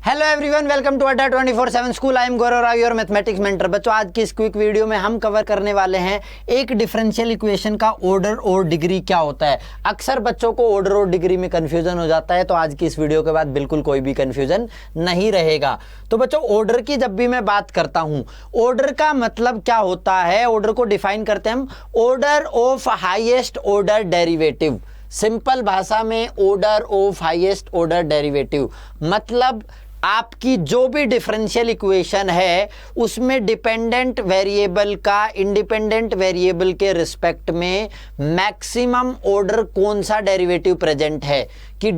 Hello everyone, welcome to अड्डा 24/7 school. I am Gaurav Rao, your mathematics mentor. बच्चों, आज की इस क्विक वीडियो में हम कवर करने वाले हैं एक डिफरेंशियल इक्वेशन का ऑर्डर और डिग्री क्या होता है। अक्सर बच्चों को ऑर्डर और डिग्री में कंफ्यूजन हो जाता है, तो आज की इस वीडियो के बाद बिल्कुल कोई भी कंफ्यूजन नहीं रहेगा। तो बच्चों, ऑर्डर की जब भी मैं बात करता हूं, ऑर्डर का मतलब क्या होता है, ऑर्डर को डिफाइन करते हैं हम order of highest order derivative. Simple भाषा में order of highest order derivative मतलब आपकी जो भी डिफरेंशियल इक्वेशन है उसमें डिपेंडेंट वेरिएबल का इंडिपेंडेंट वेरिएबल के रिस्पेक्ट में मैक्सिमम ऑर्डर कौन सा डेरिवेटिव प्रेजेंट है। कि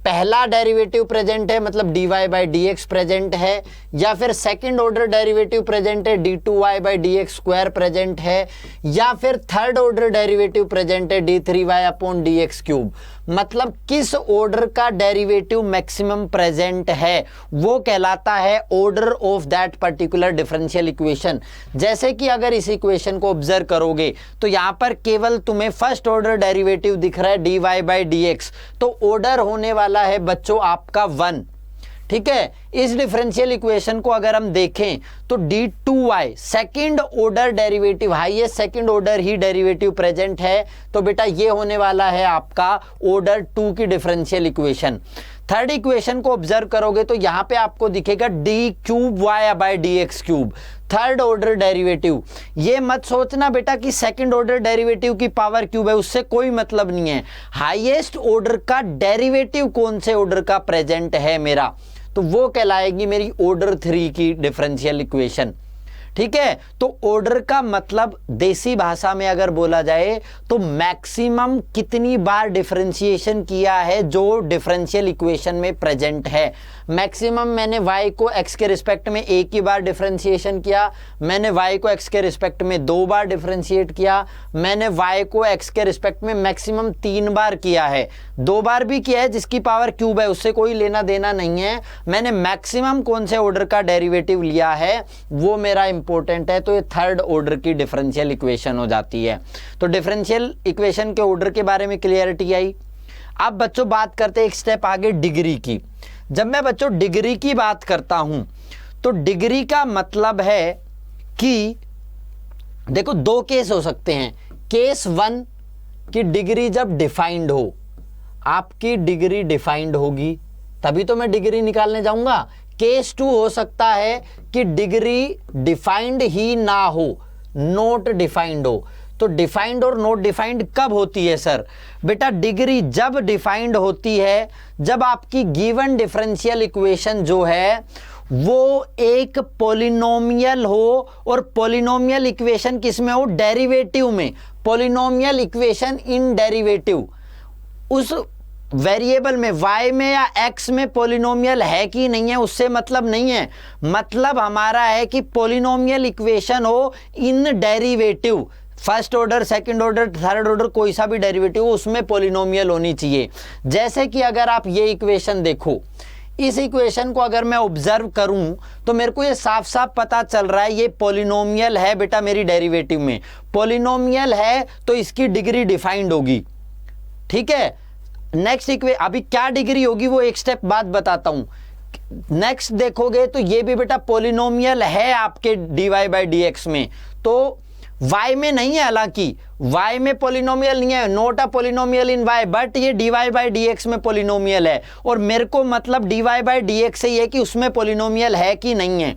पहला डेरिवेटिव प्रेजेंट है मतलब dy/dx प्रेजेंट है, या फिर सेकंड ऑर्डर डेरिवेटिव प्रेजेंट है d2y/dx² प्रेजेंट है, या फिर थर्ड ऑर्डर डेरिवेटिव प्रेजेंट है d3y/dx³। मतलब किस ऑर्डर का डेरिवेटिव मैक्सिमम प्रेजेंट है वो कहलाता है order of that particular differential equation. जैसे कि अगर इस इक्वेशन को ऑब्जर्व करोगे तो यहां पर केवल तुम्हें फर्स्ट ऑर्डर डेरिवेटिव दिख रहा है dy/dx, तो ऑर्डर होने वाला है बच्चों आपका 1। ठीक है, इस डिफरेंशियल इक्वेशन को अगर हम देखें तो d2y second order derivative, highest second order ही डेरिवेटिव प्रेजेंट है, तो बेटा ये होने वाला है आपका ऑर्डर 2 की डिफरेंशियल इक्वेशन। थर्ड इक्वेशन को ऑब्जर्व करोगे तो यहां पे आपको दिखेगा d3y/dx³, थर्ड ऑर्डर डेरिवेटिव। ये मत सोचना बेटा कि सेकंड ऑर्डर डेरिवेटिव की पावर क्यूब है, उससे कोई मतलब नहीं है। हाईएस्ट ऑर्डर का डेरिवेटिव कौन से ऑर्डर का प्रेजेंट है मेरा, तो वो कहलाएगी मेरी ऑर्डर 3 की डिफरेंशियल इक्वेशन। ठीक है, तो ऑर्डर का मतलब देसी भाषा में अगर बोला जाए तो मैक्सिमम कितनी बार डिफरेंशिएशन किया है जो डिफरेंशियल इक्वेशन में प्रेजेंट है। मैक्सिमम मैंने y को x के रिस्पेक्ट में एक ही बार डिफरेंशिएशन किया, मैंने y को x के रिस्पेक्ट में 2 बार डिफरेंशिएट किया, मैंने y को x के रिस्पेक्ट में मैक्सिमम 3 बार किया है। 2 बार भी किया है जिसकी पावर क्यूब है, उससे कोई लेना देना नहीं है। मैंने मैक्सिमम कौन से ऑर्डर का डेरिवेटिव लिया है वो मेरा इंपॉर्टेंट है, तो ये थर्ड ऑर्डर की डिफरेंशियल इक्वेशन हो जाती है। तो डिफरेंशियल इक्वेशन के ऑर्डर के बारे में क्लियरिटी आई। अब बच्चों बात करते हैं एक स्टेप आगे डिग्री की। जब मैं बच्चों डिग्री की बात करता हूं तो डिग्री का मतलब है कि देखो 2 केस हो सकते हैं। केस 1 की डिग्री जब डिफाइंड हो, आपकी डिग्री डिफाइंड होगी तभी तो मैं डिग्री निकालने जाऊंगा। केस 2 हो सकता है कि डिग्री डिफाइंड ही ना हो, नॉट डिफाइंड हो। तो डिफाइंड और नॉट डिफाइंड कब होती है सर? बेटा डिग्री जब डिफाइंड होती है जब आपकी गिवन डिफरेंशियल इक्वेशन जो है वो एक पॉलिनोमियल हो, और पॉलिनोमियल इक्वेशन किसमें हो? डेरिवेटिव में। पॉलिनोमियल इक्वेशन इन डेरिवेटिव, उस वेरिएबल में y में या x में पॉलिनोमियल है कि नहीं है उससे मतलब नहीं है। मतलब हमारा है कि पॉलिनोमियल इक्वेशन हो इन derivative, first order, second order, third order, कोई सा भी डेरिवेटिव हो उसमें पॉलिनोमियल होनी चाहिए। जैसे कि अगर आप ये इक्वेशन देखो, इस इक्वेशन को अगर मैं ऑब्जर्व करूं तो मेरे को ये साफ साफ पता चल रहा है ये पॉलिनोमियल है बेटा मेरी डेरिवेटिव में। पॉलिनोमियल है तो इसकी डिग्री डिफाइंड होगी। ठीक है, नेक्स्ट अभी क्या डिग्री होगी वो एक स्टेप बाद बताता हूं। नेक्स्ट देखोगे तो ये भी बेटा पॉलिनोमियल है आपके dy/dx में, तो y में नहीं है। हालांकि y में पॉलिनोमियल नहीं है, not a polynomial in y, but ये dy/dx में पॉलिनोमियल है, और मेरे को मतलब dy/dx से ये कि उसमें पॉलिनोमियल है कि नहीं है,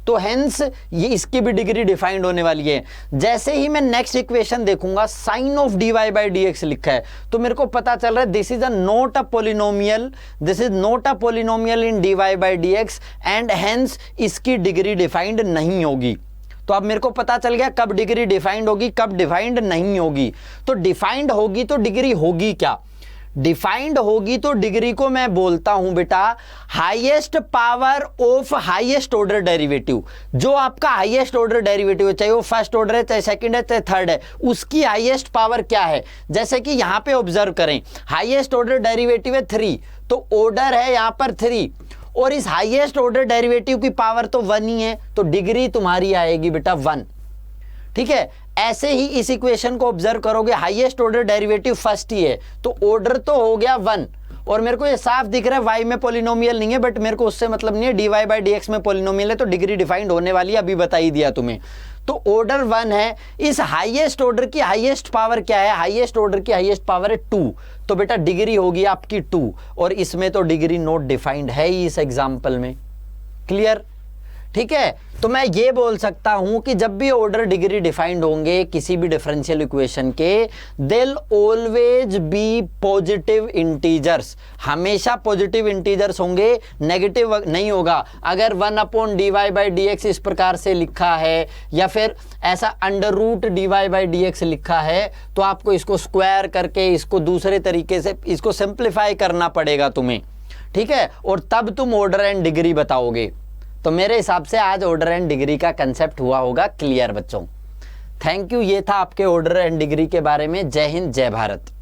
तो हेंस ये इसकी भी डिग्री डिफाइंड होने वाली है। जैसे ही मैं नेक्स्ट इक्वेशन देखूंगा साइन ऑफ dy/dx लिखा है तो मेरे को पता चल रहा है this is not a polynomial, this is not a polynomial in dy/dx and hence इसकी डिग्री डिफाइंड नहीं होगी। तो अब मेरे को पता चल गया कब डिग्री डिफाइंड होगी, कब डिफाइंड नहीं होगी। तो डिफाइंड होगी तो डिग्री होगी क्या? डिफाइंड होगी तो डिग्री को मैं बोलता हूं बेटा highest power of highest order derivative. जो आपका हाईएस्ट ऑर्डर डेरिवेटिव है, चाहे वो फर्स्ट ऑर्डर है, चाहे सेकंड है, चाहे थर्ड है, उसकी हाईएस्ट पावर क्या है? जैसे कि यहां पे ऑब्जर्व करें, हाईएस्ट ऑर्डर डेरिवेटिव है 3, तो ऑर्डर है यहां पर 3, और इस हाईएस्ट ऑर्डर डेरिवेटिव की पावर तो 1 ही है, तो डिग्री तुम्हारी आएगी बेटा 1। ठीक है, ऐसे ही इस इक्वेशन को ऑब्जर्व करोगे, हाईएस्ट ऑर्डर डेरिवेटिव फर्स्ट ही है तो ऑर्डर तो हो गया 1, और मेरे को ये साफ दिख रहा है वाई में पॉलिनोमियल नहीं है, बट मेरे को उससे मतलब नहीं है, dy बाई डी एक्स में पॉलिनोमियल है तो डिग्री डिफाइंड होने वाली है, अभी बता ही दिया तुम्हें। तो ऑर्डर 1 है, इस हाईएस्ट ऑर्डर की हाईएस्ट पावर क्या है, हाईएस्ट ऑर्डर की हाईएस्ट पावर है 2, तो बेटा डिग्री होगी आपकी 2, और इसमें तो डिग्री नॉट डिफाइंड है ही इस एग्जांपल में। क्लियर? ठीक है, तो मैं ये बोल सकता हूं कि जब भी ऑर्डर डिग्री डिफाइंड होंगे किसी भी डिफरेंशियल इक्वेशन के, देल ऑलवेज बी पॉजिटिव इंटीजर्स, हमेशा पॉजिटिव इंटीजर्स होंगे, नेगेटिव नहीं होगा। अगर 1/dy/dx इस प्रकार से लिखा है या फिर ऐसा अंडर रूट dy/dx लिखा है, तो आपको इसको स्क्वायर करके इसको दूसरे तरीके से इसको सिंप्लीफाई करना पड़ेगा तुम्हें, ठीक है, और तब तुम ऑर्डर एंड डिग्री बताओगे। तो मेरे हिसाब से आज ऑर्डर एंड डिग्री का कंसेप्ट हुआ होगा क्लियर बच्चों। थैंक यू, ये था आपके ऑर्डर एंड डिग्री के बारे में। जय हिंद, जय भारत।